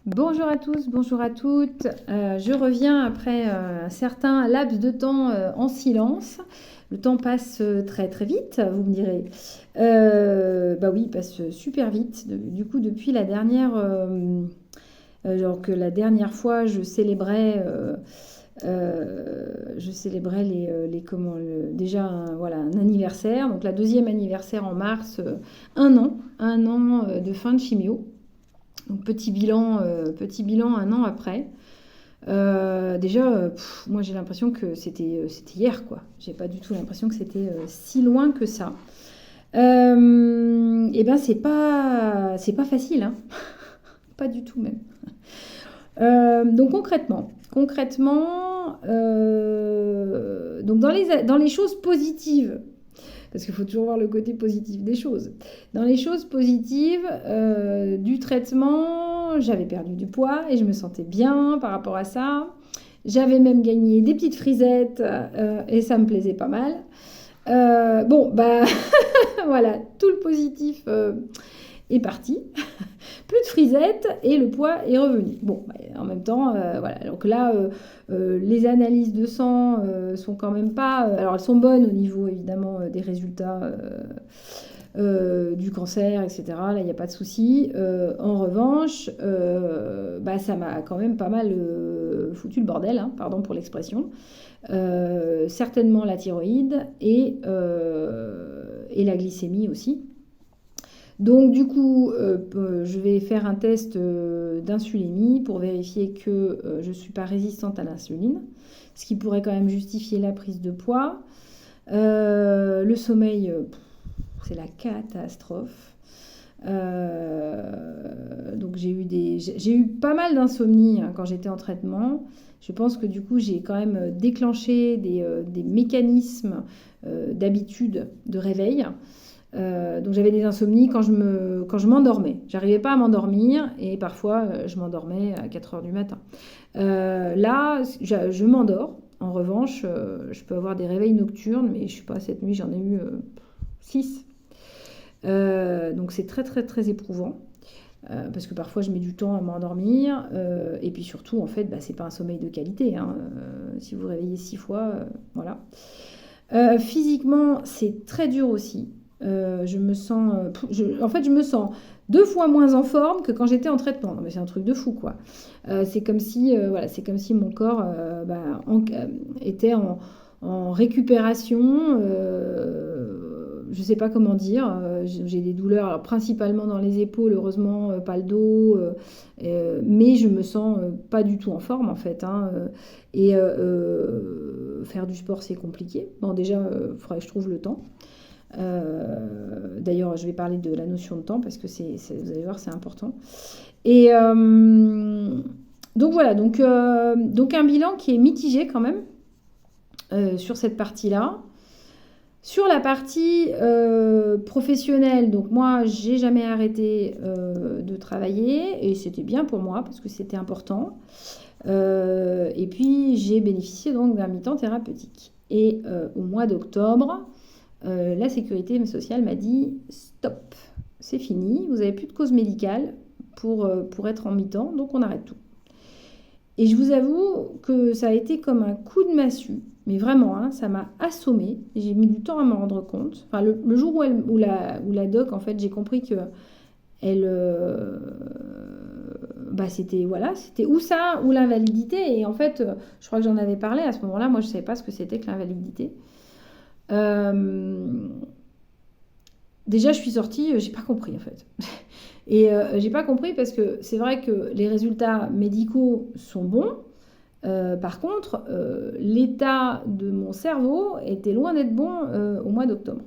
Bonjour à tous, bonjour à toutes. Je reviens après un certain laps de temps en silence. Le temps passe très très vite, vous me direz. Bah oui, il passe super vite. Du coup, depuis la dernière, genre que la dernière fois, je célébrais déjà voilà, un anniversaire. Donc la deuxième anniversaire en mars, un an de fin de chimio. Donc petit bilan un an après. Déjà, moi j'ai l'impression que c'était hier, quoi. J'ai pas du tout l'impression que c'était si loin que ça. Et ben c'est pas facile, hein. Pas du tout même. Donc concrètement, donc dans les choses positives, parce qu'il faut toujours voir le côté positif des choses. Dans les choses positives du traitement, j'avais perdu du poids et je me sentais bien par rapport à ça. J'avais même gagné des petites frisettes et ça me plaisait pas mal. Bon, bah voilà, tout le positif est parti. Plus de frisettes et le poids est revenu. Bon, bah, en même temps, voilà. Donc là, les analyses de sang sont quand même pas. Alors elles sont bonnes au niveau évidemment des résultats du cancer, etc. Là, il n'y a pas de souci. En revanche, bah, ça m'a quand même pas mal foutu le bordel, hein, pardon pour l'expression. Certainement la thyroïde et la glycémie aussi. Donc du coup, je vais faire un test d'insulémie pour vérifier que je ne suis pas résistante à l'insuline, ce qui pourrait quand même justifier la prise de poids. Le sommeil, c'est la catastrophe. Donc j'ai eu pas mal d'insomnie hein, quand j'étais en traitement. Je pense que du coup j'ai quand même déclenché des mécanismes d'habitude de réveil. Donc j'avais des insomnies quand je m'endormais. J'arrivais pas à m'endormir et parfois je m'endormais à 4 heures du matin. Là, je m'endors. En revanche, je peux avoir des réveils nocturnes, mais je sais pas, cette nuit j'en ai eu 6. Donc c'est très très très éprouvant. Parce que parfois je mets du temps à m'endormir et puis surtout en fait bah, c'est pas un sommeil de qualité hein. Si vous réveillez 6 fois voilà. Physiquement c'est très dur aussi. Je me sens en fait je me sens 2 fois moins en forme que quand j'étais en traitement. Non mais c'est un truc de fou quoi. C'est comme si voilà, c'est comme si mon corps était en récupération. Je ne sais pas comment dire. J'ai des douleurs, alors, principalement dans les épaules, heureusement, pas le dos, mais je me sens pas du tout en forme en fait. Hein, faire du sport, c'est compliqué. Bon, déjà, il faudrait que je trouve le temps. D'ailleurs, je vais parler de la notion de temps parce que vous allez voir, c'est important. Et donc voilà, donc un bilan qui est mitigé quand même sur cette partie-là. Sur la partie professionnelle, donc moi, j'ai jamais arrêté de travailler et c'était bien pour moi parce que c'était important. Et puis, j'ai bénéficié donc d'un mi-temps thérapeutique. Et au mois d'octobre, la sécurité sociale m'a dit stop, c'est fini, vous n'avez plus de cause médicale pour être en mi-temps, donc on arrête tout. Et je vous avoue que ça a été comme un coup de massue, mais vraiment, hein, ça m'a assommée. J'ai mis du temps à m'en rendre compte. Enfin, le jour où la doc, en fait, j'ai compris que elle, bah, c'était voilà, c'était ou ça ou l'invalidité. Et en fait, je crois que j'en avais parlé à ce moment-là. Moi, je ne savais pas ce que c'était que l'invalidité. Euh, Déjà, je suis sortie, j'ai pas compris en fait. Et j'ai pas compris parce que c'est vrai que les résultats médicaux sont bons. Par contre, l'état de mon cerveau était loin d'être bon au mois d'octobre.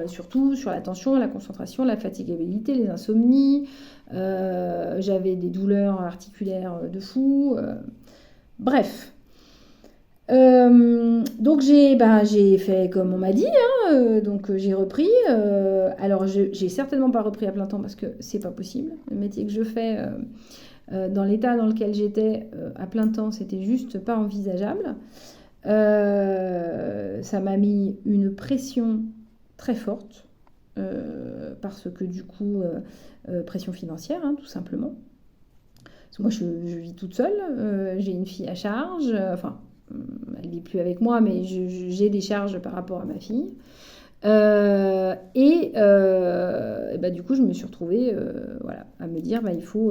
Surtout sur la tension, la concentration, la fatigabilité, les insomnies. J'avais des douleurs articulaires de fou. Bref, donc j'ai fait comme on m'a dit, hein, donc j'ai repris. Alors j'ai certainement pas repris à plein temps parce que c'est pas possible. Le métier que je fais, dans l'état dans lequel j'étais à plein temps, c'était juste pas envisageable. Ça m'a mis une pression très forte parce que du coup, pression financière, hein, tout simplement. Parce que moi, je vis toute seule, j'ai une fille à charge, enfin, elle ne vit plus avec moi, mais j'ai des charges par rapport à ma fille. Bah, du coup, je me suis retrouvée voilà, à me dire, bah, il faut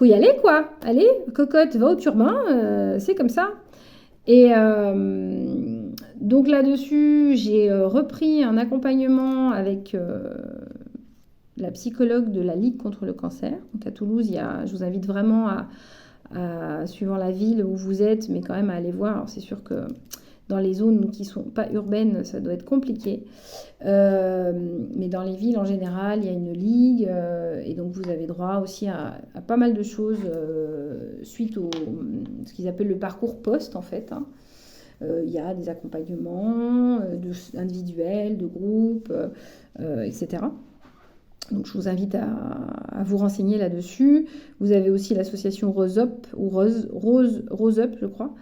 y aller, quoi. Allez, cocotte, va au turbin, c'est comme ça. Et donc là-dessus, j'ai repris un accompagnement avec la psychologue de la Ligue contre le cancer. Donc à Toulouse, je vous invite vraiment suivant la ville où vous êtes, mais quand même à aller voir. Alors c'est sûr que dans les zones qui ne sont pas urbaines, ça doit être compliqué. Mais dans les villes en général, il y a une ligue et donc vous avez droit aussi à pas mal de choses suite au ce qu'ils appellent le parcours post en fait. Hein. Il y a des accompagnements individuels, de groupes, etc. Donc je vous invite à vous renseigner là-dessus. Vous avez aussi l'association Rose Up, ou Rose Up, je crois,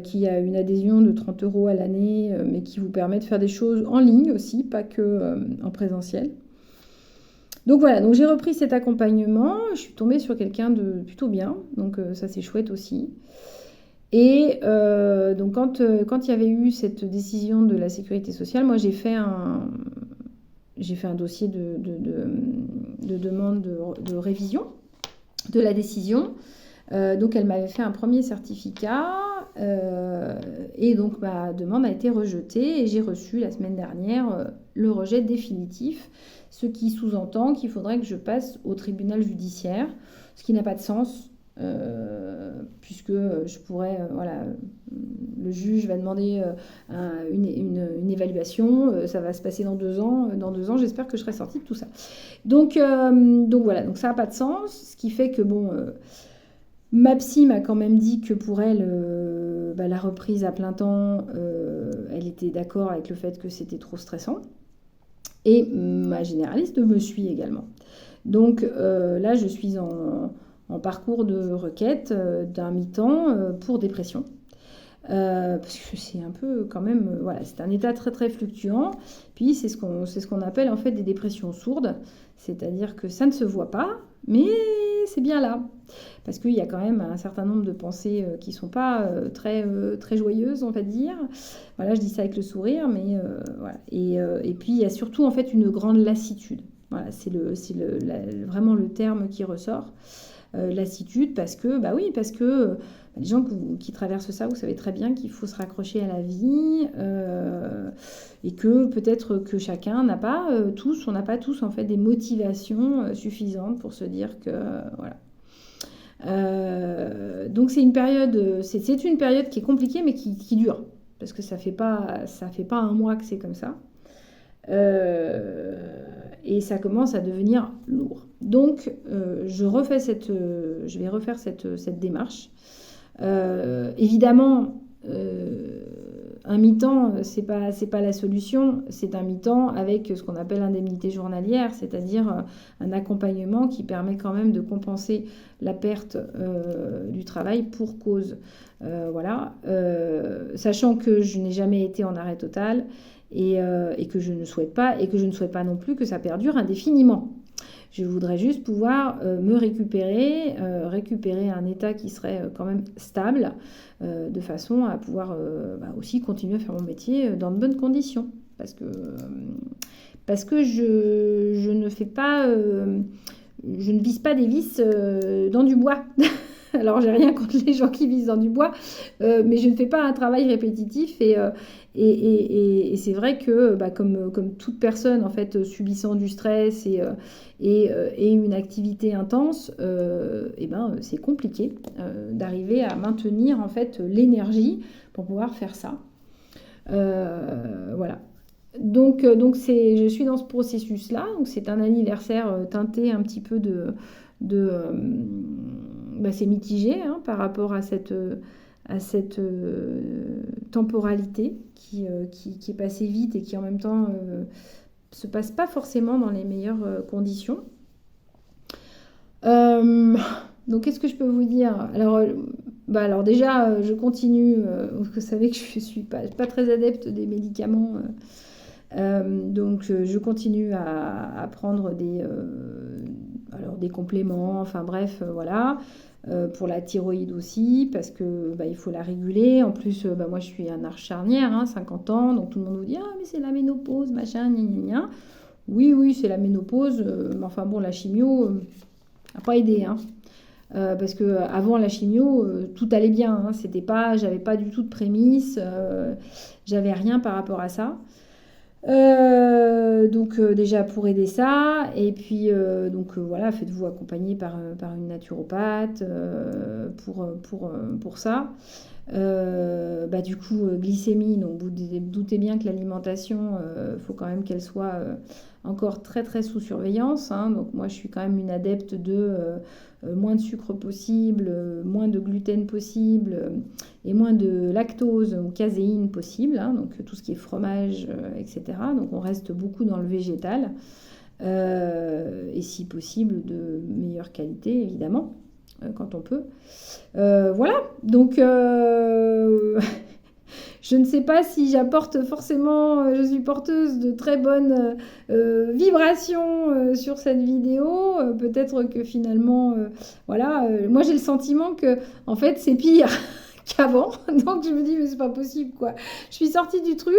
qui a une adhésion de 30 € à l'année, mais qui vous permet de faire des choses en ligne aussi, pas que en présentiel. Donc voilà, donc j'ai repris cet accompagnement, je suis tombée sur quelqu'un de plutôt bien, donc ça c'est chouette aussi. Et donc quand il y avait eu cette décision de la sécurité sociale, moi j'ai fait un dossier de demande de révision de la décision. Donc elle m'avait fait un premier certificat et donc ma demande a été rejetée et j'ai reçu la semaine dernière le rejet définitif, ce qui sous-entend qu'il faudrait que je passe au tribunal judiciaire, ce qui n'a pas de sens. Puisque je pourrais, voilà, le juge va demander une évaluation, ça va se passer dans 2 ans. Dans 2 ans, j'espère que je serai sortie de tout ça. Donc voilà, donc ça n'a pas de sens, ce qui fait que bon, ma psy m'a quand même dit que pour elle, la reprise à plein temps, elle était d'accord avec le fait que c'était trop stressant. Et ma généraliste me suit également. Donc là, je suis en parcours de requête d'un mi-temps pour dépression. Parce que c'est un peu quand même, voilà, c'est un état très très fluctuant. Puis c'est ce qu'on appelle en fait des dépressions sourdes, c'est-à-dire que ça ne se voit pas, mais c'est bien là. Parce qu'il y a quand même un certain nombre de pensées qui ne sont pas très, très joyeuses, on va dire. Voilà, je dis ça avec le sourire, mais voilà. Et puis il y a surtout en fait une grande lassitude. Voilà, c'est vraiment le terme qui ressort. Lassitude parce que les gens qui traversent ça, vous savez très bien qu'il faut se raccrocher à la vie et que peut-être que chacun n'a pas tous, on n'a pas tous en fait des motivations suffisantes pour se dire que voilà. Donc c'est une période qui est compliquée mais qui dure parce que ça fait pas 1 mois que c'est comme ça. Et ça commence à devenir lourd. Donc, je vais refaire cette démarche. Évidemment, un mi-temps, c'est pas la solution. C'est un mi-temps avec ce qu'on appelle indemnité journalière, c'est-à-dire un accompagnement qui permet quand même de compenser la perte du travail pour cause. Voilà. Sachant que je n'ai jamais été en arrêt total et que je ne souhaite pas non plus que ça perdure indéfiniment. Je voudrais juste pouvoir me récupérer un état qui serait quand même stable, de façon à pouvoir aussi continuer à faire mon métier dans de bonnes conditions. Parce que je ne fais pas, je ne vise pas des vis dans du bois. Alors, j'ai rien contre les gens qui visent dans du bois, mais je ne fais pas un travail répétitif et c'est vrai que comme toute personne en fait subissant du stress et une activité intense, c'est compliqué d'arriver à maintenir en fait l'énergie pour pouvoir faire ça. Voilà. Donc je suis dans ce processus-là. Donc c'est un anniversaire teinté un petit peu c'est mitigé hein, par rapport à cette temporalité qui est passée vite et qui en même temps se passe pas forcément dans les meilleures conditions. Donc qu'est-ce que je peux vous dire ? Alors déjà, je continue, vous savez que je suis pas très adepte des médicaments, donc je continue à prendre des compléments, enfin bref, voilà. Pour la thyroïde aussi, parce que il faut la réguler. En plus, moi je suis un âge charnière, hein, 50 ans, donc tout le monde vous dit ah mais c'est la ménopause, machin, gna gna gna. Oui, oui, c'est la ménopause, mais enfin bon, la chimio n'a pas aidé, hein. Parce que avant la chimio, tout allait bien, hein, j'avais pas du tout de prémisse, j'avais rien par rapport à ça. Donc déjà pour aider ça, et puis voilà, faites-vous accompagner par une naturopathe pour ça. Du coup, glycémie, donc vous doutez bien que l'alimentation, faut quand même qu'elle soit encore très très sous surveillance, hein. Donc moi je suis quand même une adepte de moins de sucre possible, moins de gluten possible et moins de lactose ou caséine possible, hein. Donc tout ce qui est fromage, etc. Donc on reste beaucoup dans le végétal et si possible de meilleure qualité évidemment quand on peut. Voilà, donc je ne sais pas si j'apporte forcément, je suis porteuse de très bonnes vibrations sur cette vidéo. Peut-être que finalement, voilà, moi j'ai le sentiment que en fait c'est pire qu'avant. Donc je me dis mais c'est pas possible quoi. Je suis sortie du truc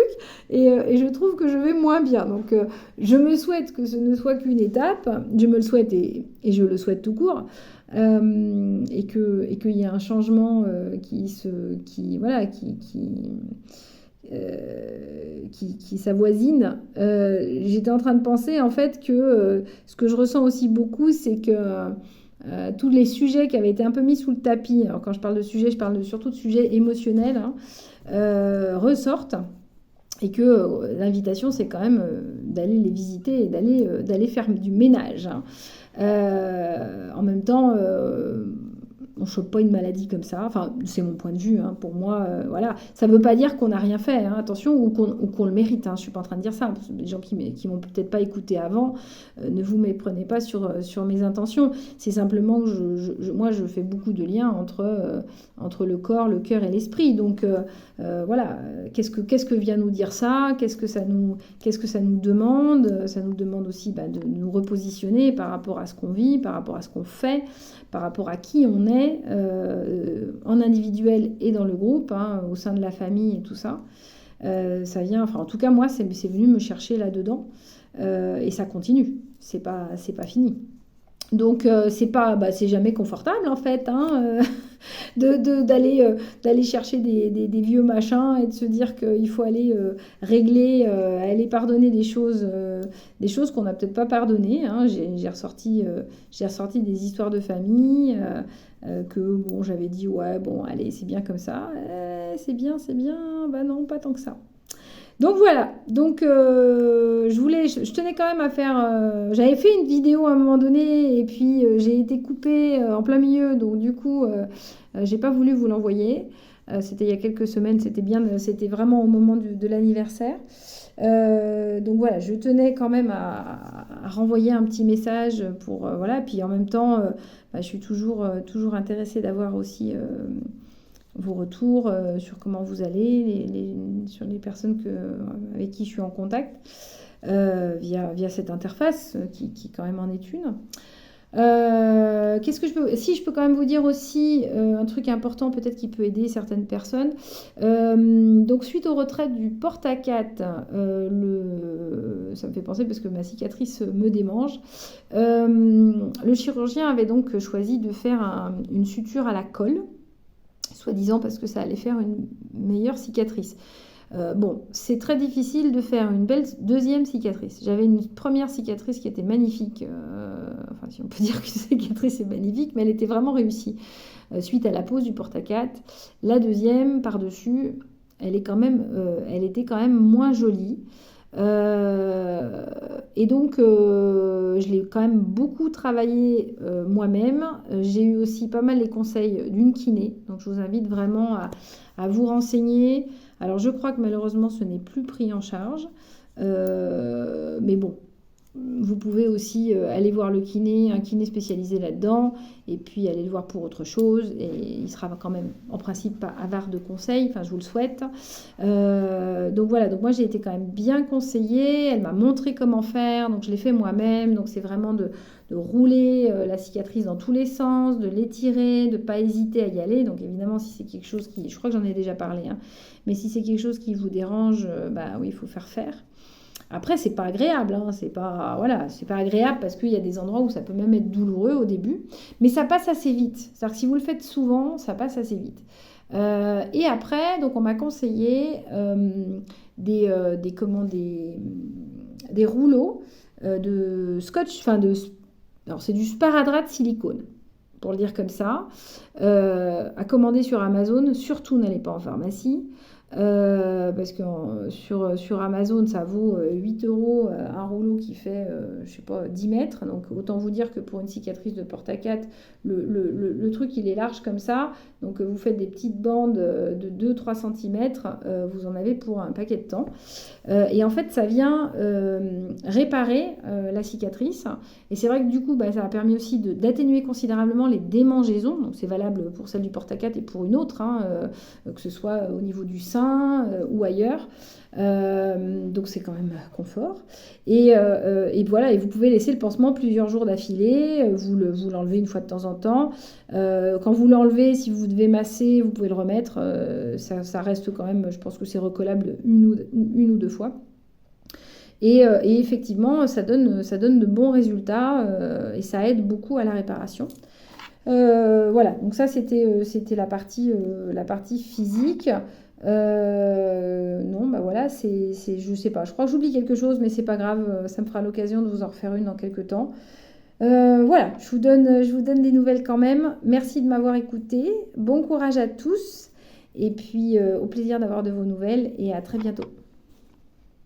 et je trouve que je vais moins bien. Donc je me souhaite que ce ne soit qu'une étape. Je me le souhaite et je le souhaite tout court. Et qu'il y ait un changement qui s'avoisine. J'étais en train de penser en fait que ce que je ressens aussi beaucoup, c'est que tous les sujets qui avaient été un peu mis sous le tapis, alors quand je parle de sujets, je parle surtout de sujets émotionnels, hein, ressortent. Et que l'invitation, c'est quand même d'aller les visiter et d'aller faire du ménage, hein. En même temps, on ne chope pas une maladie comme ça. Enfin, c'est mon point de vue, hein. Pour moi, voilà. Ça ne veut pas dire qu'on n'a rien fait, hein, attention, ou qu'on le mérite, hein. Je ne suis pas en train de dire ça. Les gens qui m'ont peut-être pas écouté avant, ne vous méprenez pas sur mes intentions. C'est simplement que moi, je fais beaucoup de liens entre le corps, le cœur et l'esprit. Donc, voilà. Qu'est-ce que vient nous dire ça? Qu'est-ce que ça nous demande? Ça nous demande aussi de nous repositionner par rapport à ce qu'on vit, par rapport à ce qu'on fait, par rapport à qui on est, en individuel et dans le groupe, hein, au sein de la famille et tout ça. Ça vient, enfin en tout cas moi c'est venu me chercher là-dedans et ça continue, c'est pas fini. Donc c'est jamais confortable en fait, hein, d'aller chercher des vieux machins et de se dire qu'il faut aller régler, aller pardonner des choses qu'on n'a peut-être pas pardonnées, hein. J'ai ressorti des histoires de famille que bon j'avais dit ouais bon allez c'est bien comme ça, c'est bien, bah non pas tant que ça. Donc voilà, donc je tenais quand même à faire, j'avais fait une vidéo à un moment donné et puis j'ai été coupée en plein milieu, donc du coup j'ai pas voulu vous l'envoyer. C'était il y a quelques semaines, c'était vraiment au moment de l'anniversaire. Donc voilà, je tenais quand même à renvoyer un petit message pour voilà, puis en même temps je suis toujours intéressée d'avoir aussi vos retours sur comment vous allez, sur les personnes avec qui je suis en contact via cette interface qui quand même en est une. Si je peux quand même vous dire aussi un truc important peut-être qui peut aider certaines personnes. Donc suite au retrait du porte-à-4, ça me fait penser parce que ma cicatrice me démange. Le chirurgien avait donc choisi de faire une suture à la colle, soi-disant parce que ça allait faire une meilleure cicatrice. Bon, c'est très difficile de faire une belle deuxième cicatrice. J'avais une première cicatrice qui était magnifique, enfin si on peut dire qu'une cicatrice est magnifique, mais elle était vraiment réussie. Suite à la pose du porte-à-4, la deuxième par-dessus, elle était quand même moins jolie. Et donc je l'ai quand même beaucoup travaillé moi-même. J'ai eu aussi pas mal les conseils d'une kiné, donc je vous invite vraiment à vous renseigner. Alors je crois que malheureusement ce n'est plus pris en charge, mais bon, vous pouvez aussi aller voir le kiné, un kiné spécialisé là-dedans, et puis aller le voir pour autre chose. Et il sera quand même, en principe, pas avare de conseils. Enfin, je vous le souhaite. Donc voilà. Donc moi, j'ai été quand même bien conseillée. Elle m'a montré comment faire. Donc je l'ai fait moi-même. Donc c'est vraiment de rouler la cicatrice dans tous les sens, de l'étirer, de ne pas hésiter à y aller. Donc évidemment, si c'est quelque chose qui... Je crois que j'en ai déjà parlé. Hein, mais si c'est quelque chose qui vous dérange, bah oui, il faut faire. Après, c'est pas agréable, hein, c'est pas, voilà, c'est pas agréable parce qu'il y a des endroits où ça peut même être douloureux au début, mais ça passe assez vite. C'est-à-dire que si vous le faites souvent, ça passe assez vite. Et après, donc on m'a conseillé des rouleaux de scotch, alors c'est du sparadrap de silicone, pour le dire comme ça, à commander sur Amazon. Surtout, n'allez pas en pharmacie. Parce que sur Amazon, ça vaut 8 euros un rouleau qui fait, je sais pas, 10 mètres. Donc, autant vous dire que pour une cicatrice de porte-à-4, le truc, il est large comme ça. Donc, vous faites des petites bandes de 2-3 cm, vous en avez pour un paquet de temps. Et en fait, ça vient réparer la cicatrice. Et c'est vrai que du coup, ça a permis aussi d'atténuer considérablement les démangeaisons. Donc, c'est valable pour celle du porte-à-4 et pour une autre, hein, que ce soit au niveau du sein ou ailleurs. Donc c'est quand même confort. Et voilà, et vous pouvez laisser le pansement plusieurs jours d'affilée. Vous l'enlevez une fois de temps en temps. Quand vous l'enlevez, si vous devez masser, vous pouvez le remettre. Ça reste quand même, je pense que c'est recollable une ou deux fois. Et effectivement, ça donne de bons résultats et ça aide beaucoup à la réparation. Voilà, donc ça c'était la partie physique. Non, voilà, je sais pas, je crois que j'oublie quelque chose, mais c'est pas grave, ça me fera l'occasion de vous en refaire une dans quelques temps. Voilà, je vous donne des nouvelles quand même. Merci de m'avoir écouté. Bon courage à tous. Et puis au plaisir d'avoir de vos nouvelles et à très bientôt.